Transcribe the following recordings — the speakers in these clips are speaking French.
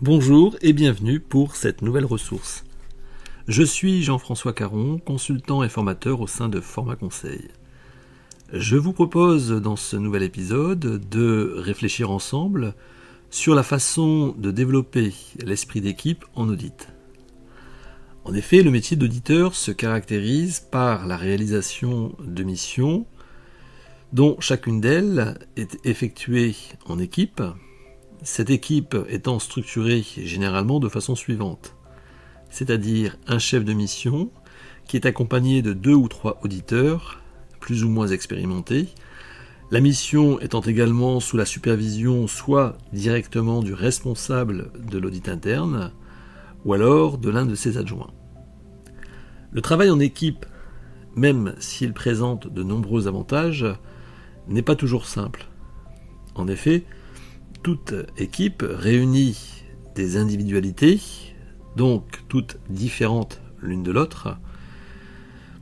Bonjour et bienvenue pour cette nouvelle ressource. Je suis Jean-François Caron, consultant et formateur au sein de Format Conseil. Je vous propose dans ce nouvel épisode de réfléchir ensemble sur la façon de développer l'esprit d'équipe en audit. En effet, le métier d'auditeur se caractérise par la réalisation de missions dont chacune d'elles est effectuée en équipe, cette équipe étant structurée généralement de façon suivante, c'est-à-dire un chef de mission qui est accompagné de 2 ou 3 auditeurs, plus ou moins expérimentés, la mission étant également sous la supervision soit directement du responsable de l'audit interne, ou alors de l'un de ses adjoints. Le travail en équipe, même s'il présente de nombreux avantages, n'est pas toujours simple. En effet, toute équipe réunit des individualités, donc toutes différentes l'une de l'autre,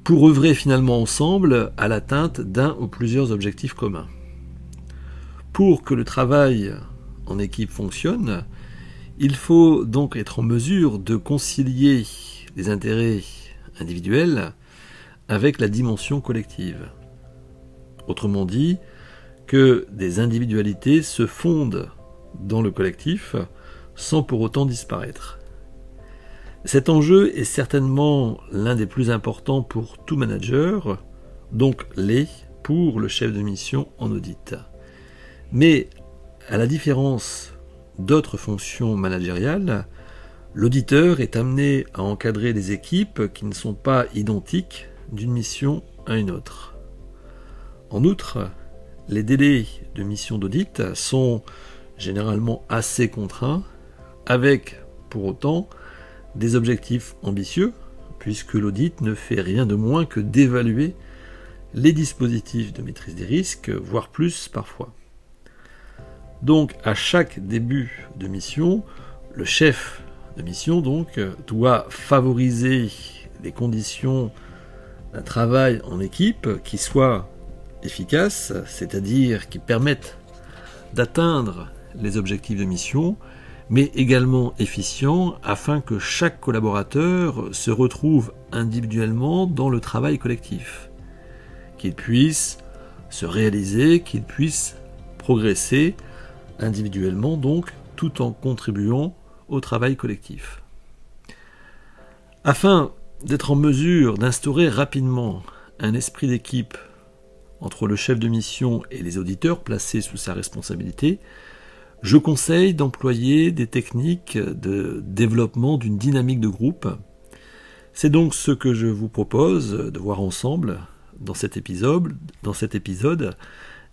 pour œuvrer finalement ensemble à l'atteinte d'un ou plusieurs objectifs communs. Pour que le travail en équipe fonctionne, il faut donc être en mesure de concilier les intérêts individuels avec la dimension collective. Autrement dit, que des individualités se fondent dans le collectif sans pour autant disparaître. Cet enjeu est certainement l'un des plus importants pour tout manager, donc pour le chef de mission en audit. Mais à la différence d'autres fonctions managériales, l'auditeur est amené à encadrer des équipes qui ne sont pas identiques d'une mission à une autre. En outre, les délais de mission d'audit sont généralement assez contraints, avec pour autant des objectifs ambitieux, puisque l'audit ne fait rien de moins que d'évaluer les dispositifs de maîtrise des risques, voire plus parfois. Donc à chaque début de mission, le chef de mission doit favoriser les conditions d'un travail en équipe qui soit efficace, c'est-à-dire qui permettent d'atteindre les objectifs de mission, mais également efficient afin que chaque collaborateur se retrouve individuellement dans le travail collectif, qu'il puisse se réaliser, qu'il puisse progresser individuellement tout en contribuant au travail collectif. Afin d'être en mesure d'instaurer rapidement un esprit d'équipe entre le chef de mission et les auditeurs placés sous sa responsabilité, je conseille d'employer des techniques de développement d'une dynamique de groupe. C'est donc ce que je vous propose de voir ensemble dans cet épisode,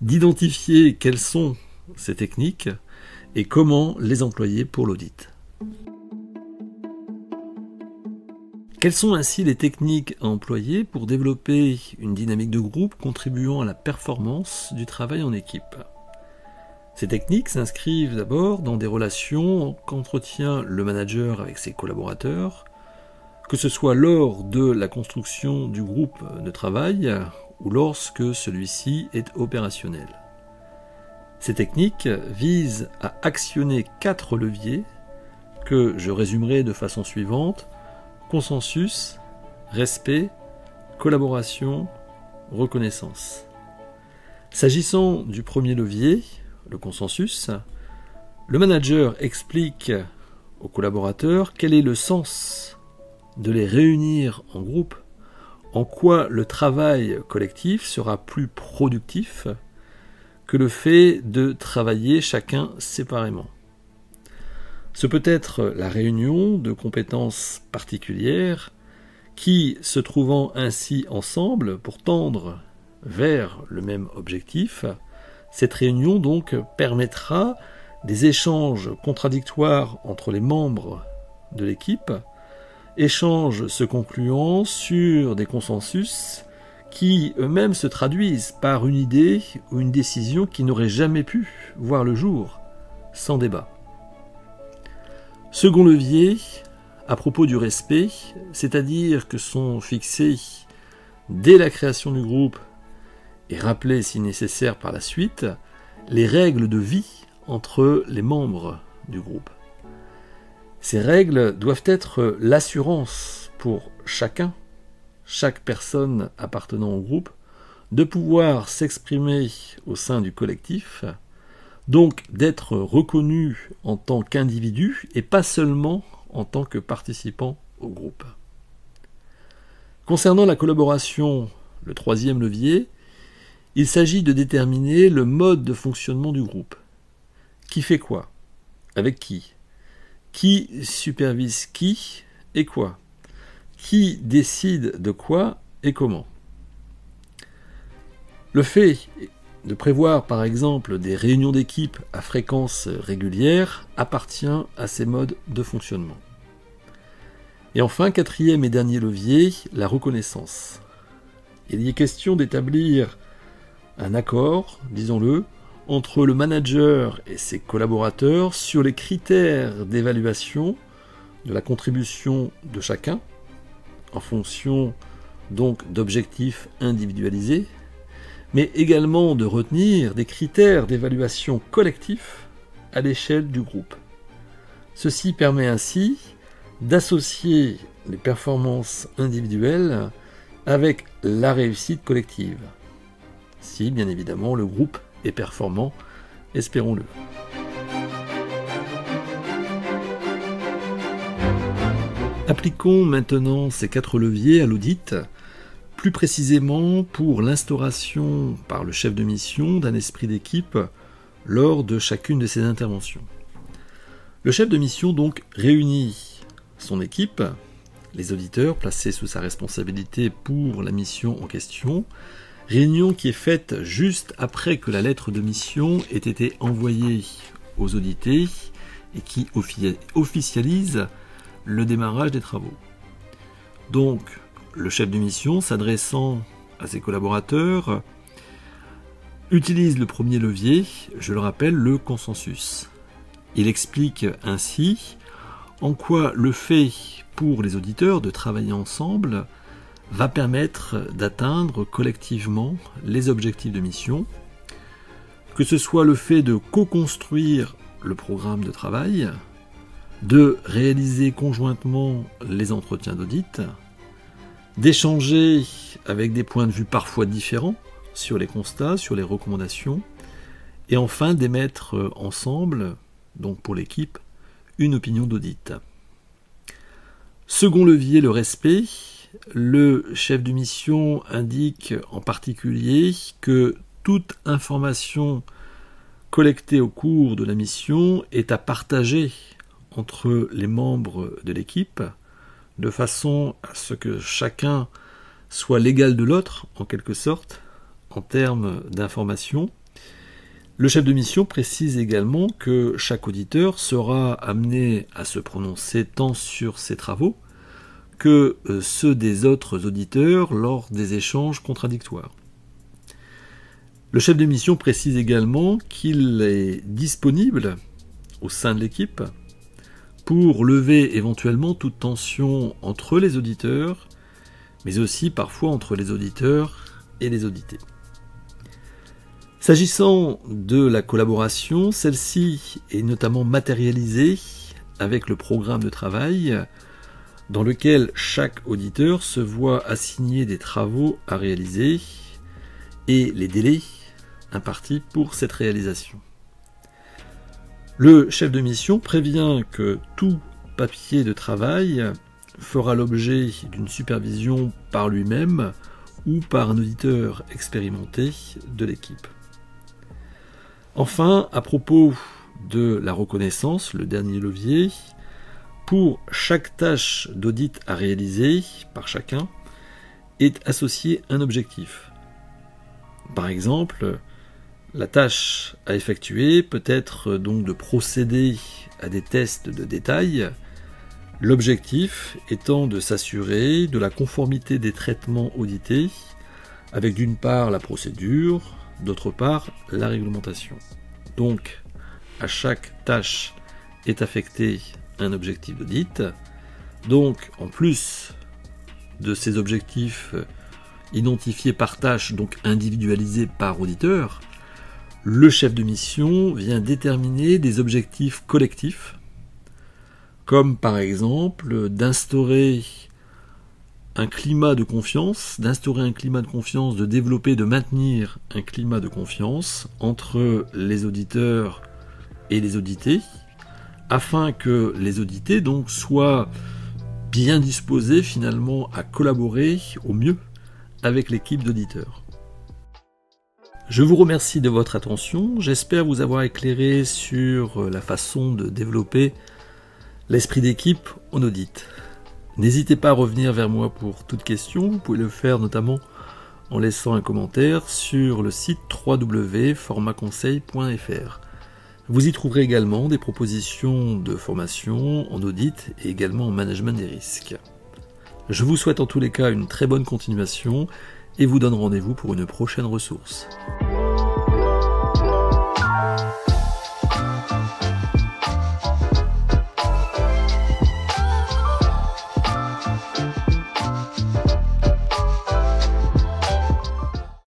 d'identifier quelles sont ces techniques et comment les employer pour l'audit. Quelles sont ainsi les techniques à employer pour développer une dynamique de groupe contribuant à la performance du travail en équipe ? Ces techniques s'inscrivent d'abord dans des relations qu'entretient le manager avec ses collaborateurs, que ce soit lors de la construction du groupe de travail ou lorsque celui-ci est opérationnel. Ces techniques visent à actionner 4 leviers que je résumerai de façon suivante: consensus, respect, collaboration, reconnaissance. S'agissant du premier levier, le consensus, le manager explique aux collaborateurs quel est le sens de les réunir en groupe, en quoi le travail collectif sera plus productif que le fait de travailler chacun séparément. Ce peut être la réunion de compétences particulières qui, se trouvant ainsi ensemble pour tendre vers le même objectif, cette réunion permettra des échanges contradictoires entre les membres de l'équipe, échanges se concluant sur des consensus qui eux-mêmes se traduisent par une idée ou une décision qui n'aurait jamais pu voir le jour sans débat. Second levier, à propos du respect, c'est-à-dire que sont fixés dès la création du groupe et rappelés si nécessaire par la suite les règles de vie entre les membres du groupe. Ces règles doivent être l'assurance pour chaque personne appartenant au groupe, de pouvoir s'exprimer au sein du collectif, donc d'être reconnu en tant qu'individu et pas seulement en tant que participant au groupe. Concernant la collaboration, le troisième levier, il s'agit de déterminer le mode de fonctionnement du groupe. Qui fait quoi? Avec qui? Qui supervise qui et quoi? Qui décide de quoi et comment? Le fait de prévoir par exemple des réunions d'équipe à fréquence régulière appartient à ces modes de fonctionnement. Et enfin, quatrième et dernier levier, la reconnaissance. Il y est question d'établir un accord, disons-le, entre le manager et ses collaborateurs sur les critères d'évaluation de la contribution de chacun, en fonction donc d'objectifs individualisés, mais également de retenir des critères d'évaluation collectifs à l'échelle du groupe. Ceci permet ainsi d'associer les performances individuelles avec la réussite collective, si bien évidemment le groupe est performant, espérons-le. Appliquons maintenant ces 4 leviers à l'audit, plus précisément pour l'instauration par le chef de mission d'un esprit d'équipe lors de chacune de ses interventions. Le chef de mission donc réunit son équipe, les auditeurs placés sous sa responsabilité pour la mission en question, réunion qui est faite juste après que la lettre de mission ait été envoyée aux audités et qui officialise le démarrage des travaux. Donc, le chef de mission, s'adressant à ses collaborateurs, utilise le premier levier, je le rappelle, le consensus. Il explique ainsi en quoi le fait pour les auditeurs de travailler ensemble va permettre d'atteindre collectivement les objectifs de mission, que ce soit le fait de co-construire le programme de travail, de réaliser conjointement les entretiens d'audit, d'échanger avec des points de vue parfois différents sur les constats, sur les recommandations, et enfin d'émettre ensemble, donc pour l'équipe, une opinion d'audit. Second levier, le respect. Le chef de mission indique en particulier que toute information collectée au cours de la mission est à partager entre les membres de l'équipe, de façon à ce que chacun soit l'égal de l'autre, en quelque sorte, en termes d'information. Le chef de mission précise également que chaque auditeur sera amené à se prononcer tant sur ses travaux que ceux des autres auditeurs lors des échanges contradictoires. Le chef de mission précise également qu'il est disponible au sein de l'équipe pour lever éventuellement toute tension entre les auditeurs, mais aussi parfois entre les auditeurs et les audités. S'agissant de la collaboration, celle-ci est notamment matérialisée avec le programme de travail dans lequel chaque auditeur se voit assigner des travaux à réaliser et les délais impartis pour cette réalisation. Le chef de mission prévient que tout papier de travail fera l'objet d'une supervision par lui-même ou par un auditeur expérimenté de l'équipe. Enfin, à propos de la reconnaissance, le dernier levier, pour chaque tâche d'audit à réaliser par chacun, est associé un objectif. Par exemple, la tâche à effectuer peut être donc de procéder à des tests de détail, l'objectif étant de s'assurer de la conformité des traitements audités avec d'une part la procédure, d'autre part la réglementation. Donc, à chaque tâche est affecté un objectif d'audit. Donc, en plus de ces objectifs identifiés par tâche, donc individualisés par auditeur, le chef de mission vient déterminer des objectifs collectifs comme par exemple d'instaurer un climat de confiance, de développer, de maintenir un climat de confiance entre les auditeurs et les audités, afin que les audités donc soient bien disposés finalement à collaborer au mieux avec l'équipe d'auditeurs. Je vous remercie de votre attention, j'espère vous avoir éclairé sur la façon de développer l'esprit d'équipe en audit. N'hésitez pas à revenir vers moi pour toute question, vous pouvez le faire notamment en laissant un commentaire sur le site www.formaconseil.fr. Vous y trouverez également des propositions de formation en audit et également en management des risques. Je vous souhaite en tous les cas une très bonne continuation et vous donne rendez-vous pour une prochaine ressource.